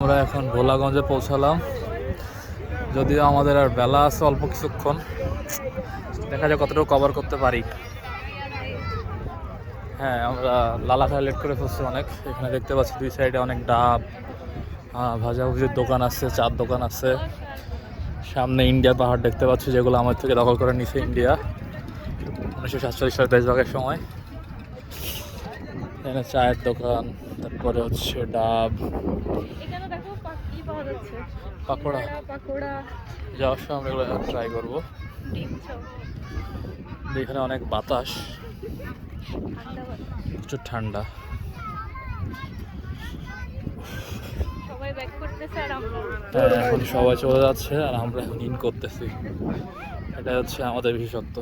আমরা এখন ভোলাগঞ্জে পৌঁছালাম, যদিও আমাদের আর বেলা আছে অল্প কিছুক্ষণ, দেখা যায় কতটুকু কভার করতে পারি। হ্যাঁ, আমরা লালাখাই লেট করে ফেলছি অনেক। এখানে দেখতে পাচ্ছি দুই সাইডে অনেক ডাব, ভাজাভুজির দোকান আছে, চার দোকান আছে। সামনে ইন্ডিয়া পাহাড় দেখতে পাচ্ছি, যেগুলো আমার থেকে দখল করে নিছে ইন্ডিয়া 1947 সালে দেশভাগের সময়। এখানে চায়ের দোকান, তারপরে হচ্ছে ডাব, পাকোড়া। যাওয়ার সময় আমরা এগুলো ট্রাই করবো। এখানে অনেক বাতাস, প্রচুর ঠান্ডা। এখন সবাই চলে যাচ্ছে আর আমরা এখন ইন করতেছি। এটা হচ্ছে আমাদের বিশেষত্ব,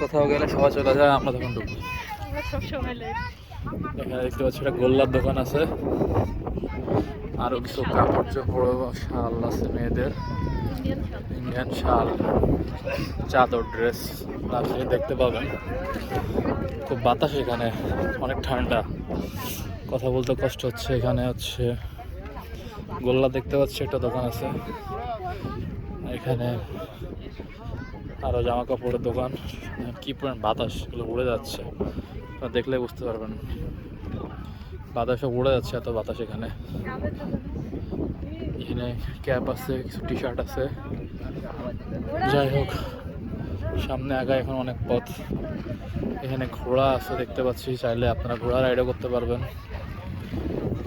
কোথাও গেলে সবাই চলে যায়, আমরা তখন ঢুকি। এখানে দেখতে পাচ্ছি একটা গোল্লার দোকান আছে, আরো কিছু কাপড় চোপড়, শাল আছে মেয়েদের, ইন্ডিয়ান শাল, চাদর, ড্রেস আপনি দেখতে পাবেন। খুব বাতাস এখানে, অনেক ঠান্ডা, কথা বলতে কষ্ট হচ্ছে। এখানে হচ্ছে গোল্লা দেখতে পাচ্ছি, একটা দোকান আছে। এখানে আরো জামা কাপড়ের দোকান। কি পরিমাণ বাতাস, এগুলো উড়ে যাচ্ছে, আপনারা দেখলে বুঝতে পারবেন। বাতাসও উড়ে যাচ্ছে, এত বাতাস এখানে। এখানে ক্যাপ আছে, কিছু টি শার্ট আছে। যাই হোক, সামনে আগায় এখন অনেক পথ। এখানে ঘোড়া আছে দেখতে পাচ্ছি, চাইলে আপনারা ঘোড়া রাইডও করতে পারবেন।